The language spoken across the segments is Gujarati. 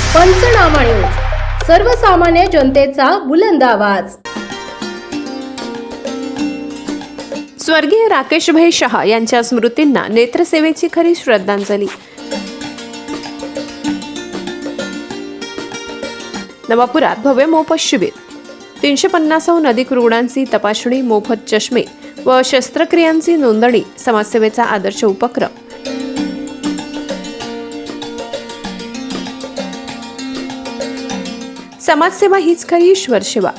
पंचनामा न्यूज, सर्वसामान्य जनतेचा बुलंद आवाज। स्वर्गीय राकेशभाई शहा यांच्या स्मृतींना नेत्रसेवेची खरी श्रद्धांजली। नवापुरात भव्य मोफत शिबिर, 350हून अधिक रुग्णांची तपासणी, मोफत चष्मे व शस्त्रक्रियांची नोंदणी, समाजसेवेचा आदर्श उपक्रम। समाजसेवा हीच खरी ईश्वर सेवा।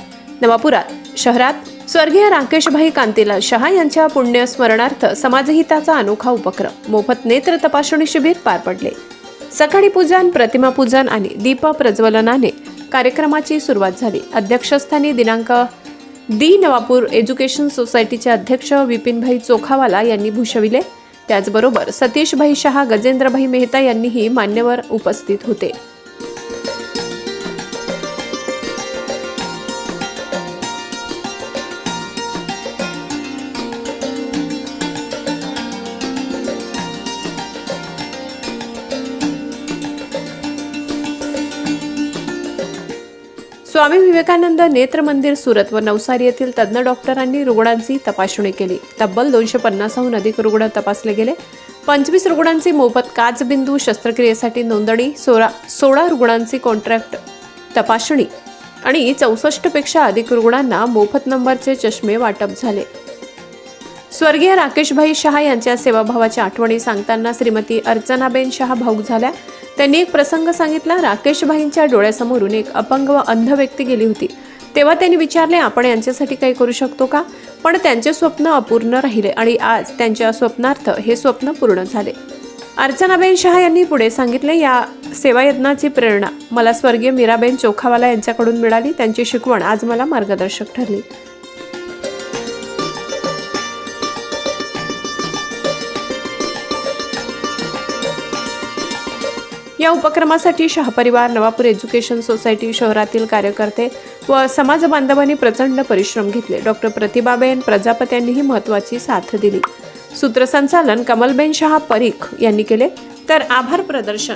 नवापुरात शहरात स्वर्गीय राकेशभाई कांतीलाल शहा यांच्या पुण्यस्मरणार्थ समाजहिताचा अनोखा उपक्रम मोफत नेत्र तपासणी शिबिर पार पडले। सकाळी पूजन, प्रतिमा पूजन आणि दीप प्रज्वलनाने कार्यक्रमाची सुरुवात झाली। अध्यक्षस्थानी दिनांक नवापूर एज्युकेशन सोसायटीचे अध्यक्ष विपिनभाई चोखावाला यांनी भूषविले। त्याचबरोबर सतीशभाई शहा, गजेंद्रभाई मेहता यांनीही मान्यवर उपस्थित होते। स्वामी विवेकानंद नेत्र मंदिर सुरत व नवसारी येथील तज्ञ डॉक्टरांनी रुग्णांची तपासणी केली। तब्बल 250हून अधिक रुग्ण तपासले गेले। 25 रुग्णांची मोफत काचबिंदू शस्त्रक्रियेसाठी नोंदणी, 16 रुग्णांची कॉन्ट्रॅक्ट तपासणी आणि 64 पेक्षा अधिक रुग्णांना मोफत नंबरचे चष्मे वाटप झाले। स्वर्गीय राकेशभाई शहा यांच्या सेवाभावाच्या आठवणी सांगताना श्रीमती अर्चनाबेन शहा भाऊक झाल्या। त्यांनी एक प्रसंग सांगितला। राकेशभाईंच्या डोळ्यासमोरून एक अपंग व अंध व्यक्ती गेली होती। तेव्हा त्यांनी विचारले, आपण यांच्यासाठी काही करू शकतो का? पण त्यांचे स्वप्न अपूर्ण राहिले आणि आज त्यांच्या स्वप्नार्थ हे स्वप्न पूर्ण झाले। अर्चनाबेन शहा यांनी पुढे सांगितले, या सेवायज्ञाची प्रेरणा मला स्वर्गीय मीराबेन चोखावाला यांच्याकडून मिळाली। त्यांची शिकवण आज मला मार्गदर्शक ठरली। या उपक्रमासाठी शहा परिवार, नवापूर एज्युकेशन सोसायटी, शहरातील कार्यकर्ते व समाज बांधवांनी प्रचंड परिश्रम घेतले। डॉक्टर प्रतिभाबेन प्रजापत यांनीही महत्त्वाची साथ दिली। सूत्रसंचालन कमलबेन शहा परीख यांनी केले, तर आभार प्रदर्शन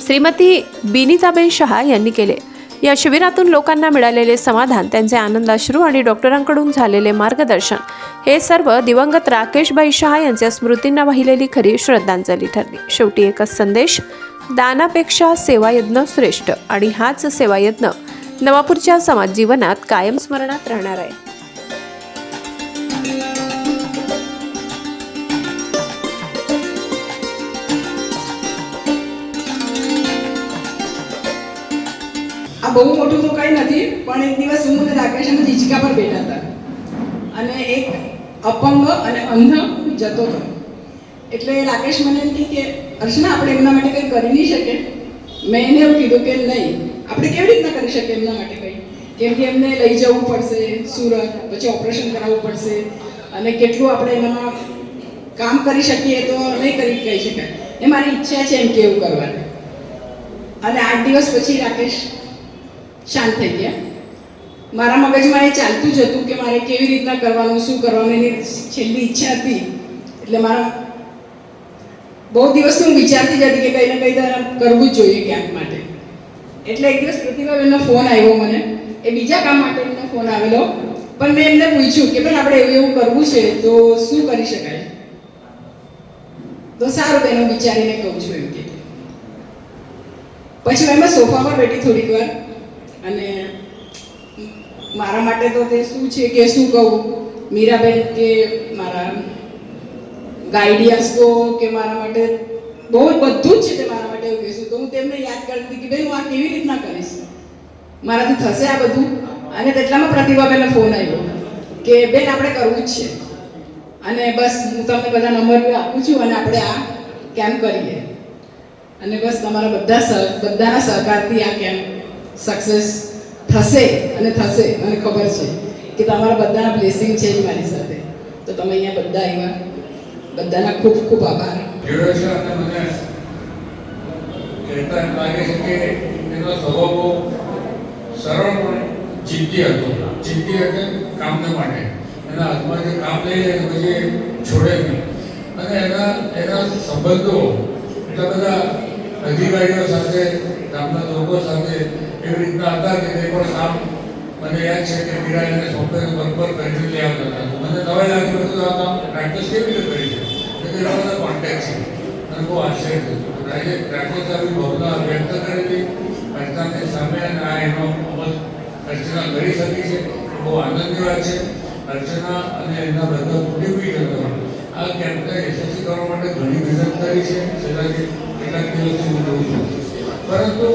श्रीमती बिनीताबेन शहा यांनी केले। या शिबिरातून लोकांना मिळालेले समाधान, त्यांचे आनंदाश्रू आणि डॉक्टरांकडून झालेले मार्गदर्शन हे सर्व दिवंगत राकेशभाई शहा यांच्या स्मृतींना वाहिलेली खरी श्रद्धांजली ठरली। शेवटी एकच संदेश, दानापेक्षा सेवायज्ञ श्रेष्ठ, आणि हाच सेवायज्ञ नवापूरच्या समाज जीवनात कायम स्मरणात राहणार आहे। આ બહુ મોટું તો કંઈ નથી, પણ એક દિવસ હું અને રાકેશ અમે હિંચકા પર બેઠા હતા અને એક અપંગ અને અંધ જતો હતો। એટલે રાકેશ મને એમ કે અર્ચના આપણે એમના માટે કંઈ કરી નહીં શકીએ। મેં એને એવું કીધું કે નહીં, આપણે કેવી રીતના કરી શકીએ એમના માટે કંઈ, કેમ કે એમને લઈ જવું પડશે સુરત, પછી ઓપરેશન કરાવવું પડશે અને કેટલું આપણે એનામાં કામ કરી શકીએ તો નહીં કરી કહી શકાય। એ મારી ઈચ્છા છે એમ કે એવું કરવાની। અને 8 દિવસ પછી રાકેશ શાંત થઈ ગયા। મારા મગજમાં એ ચાલતું જ હતું કે મારે કેવી રીતના કરવાનું, શું કરવાનું, એની છેલ્લી ઈચ્છા હતી। એટલે મારા બહુ દિવસથી હું વિચારતી જ હતી કે કંઈ ને કંઈ તો કરવું જ જોઈએ ક્યાંક માટે। એટલે એક દિવસ પ્રતિભાબેનનો ફોન આવ્યો મને, એ બીજા કામ માટે એમનો ફોન આવેલો, પણ મેં એમને પૂછ્યું કે બેન આપણે એવું એવું કરવું છે તો શું કરી શકાય? તો સારું બેન, હું વિચારીને કહું છું એમ કે। પછી એમાં સોફા પર બેઠી થોડીક વાર અને મારા માટે તો તે શું છે કે શું કહું, મીરાબેન કે મારા ગાઈડિયન્સ કહો કે મારા માટે બહુ બધું જ છે તે મારા માટે એવું કહેશું। તો હું તેમને યાદ કરતી કે બેન હું આ કેવી રીતના કરીશ, મારાથી થશે આ બધું? અને તેટલામાં પ્રતિભાબેનનો ફોન આવ્યો કે બેન આપણે કરવું જ છે અને બસ હું તમને બધા નંબર બી આપું છું અને આપણે આ કેમ્પ કરીએ અને બસ તમારા બધાના સહકારથી આ કેમ્પ સક્સેસ થશે અને થશે। મને ખબર છે કે તમારા બધાના બ્લેસિંગ છે જ મારી સાથે। તો તમે અહીંયા બધા આવ્યા, બધાના ખૂબ ખૂબ આભાર। લાગે છે કે એનો સ્વભાવ બહુ સરળ પણ જિદ્દી હતો। જિદ્દી એટલે કામને માટે એના હાથમાં જે કામ લઈ લે પછી છોડે નહીં અને એના સંબંધો એટલા બધા અધિકારીઓ સાથે ગામના લોકો સાથે એવી રીતના હતા કે તે પણ કામ મને યાદ છે કે મીરાને સોંપેલું બરોબર કરીને લઈ આવતા હતા. મને નવાઈ લાગી બધું આ કામ પ્રેક્ટિસ કેવી રીતે કરી છે તો એ બધા કોન્ટેક્ટ છે અને બહુ આશ્ચર્ય થયું. પ્રેક્ટિસ આવી ભાવના વ્યક્ત કરેલી અર્ચનાની સામે અને આ એનો અમલ અર્ચના કરી શકી છે. બહુ આનંદની વાત છે. અર્ચના અને એના બધા કુટુંબીજનો આ કેમ્પને યશસ્વી કરવા માટે ઘણી મહેનત કરી છે. છેલ્લા કેટલાક દિવસથી હું જોઉં છું. પરંતુ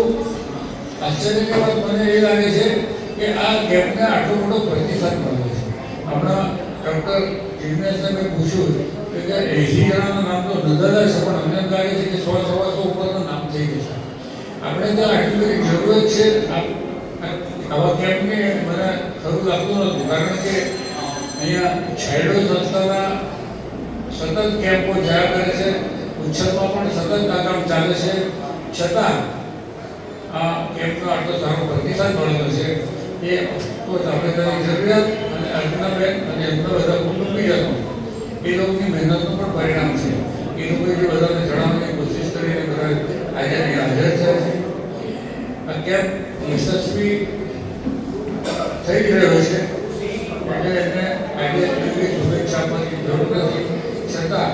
આશ્ચર્યની વાત મને એ લાગે છે કે આ કેમ્પને આટલો મોટો પ્રતિસાદ મળ્યો છે. હમણાં ડૉક્ટર જિજ્ઞેશને મેં પૂછ્યું કે 80 જણાનું નામ તો નોંધાયેલા છે, પણ અમને લાગે છે કે 100-125 ઉપરનું નામ થઈ જશે. આપણે ત્યાં આટલી બધી જરૂરત છે આવા કેમ્પની મને ખરું લાગતું નહોતું, કારણ કે અહીંયા છાયડો સંસ્થાના સતત કેમ્પો જયા કરે છે. ઉછળમાં પણ સતત આ કામ ચાલે છે. છતાં આ કેમ્પનો આટલો સારો પ્રતિસાદ મળેલો છે એ તો આપણે જરૂરિયાત અને અર્ચનાબેન અને એમના બધા કુટુંબીજનો એ લોકોની મહેનતનું પણ પરિણામ છે. એ લોકોએ જે બધાને જણાવવાની કોશિશ કરીને બધા આજે અહીં હાજર થયા છે. આ કેમ્પ યશસ્વી થઈ રહ્યો છે એટલે એને આજે એટલી શુભેચ્છા આપવાની જરૂર નથી. છતાં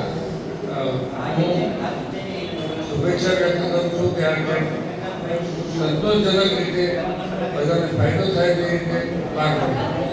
હું શુભેચ્છા વ્યક્ત કરું છું કે આ કેમ્પ સંતોષજનક રીતે બધાને ફાયદો થાય તે રીતે પાર પડે.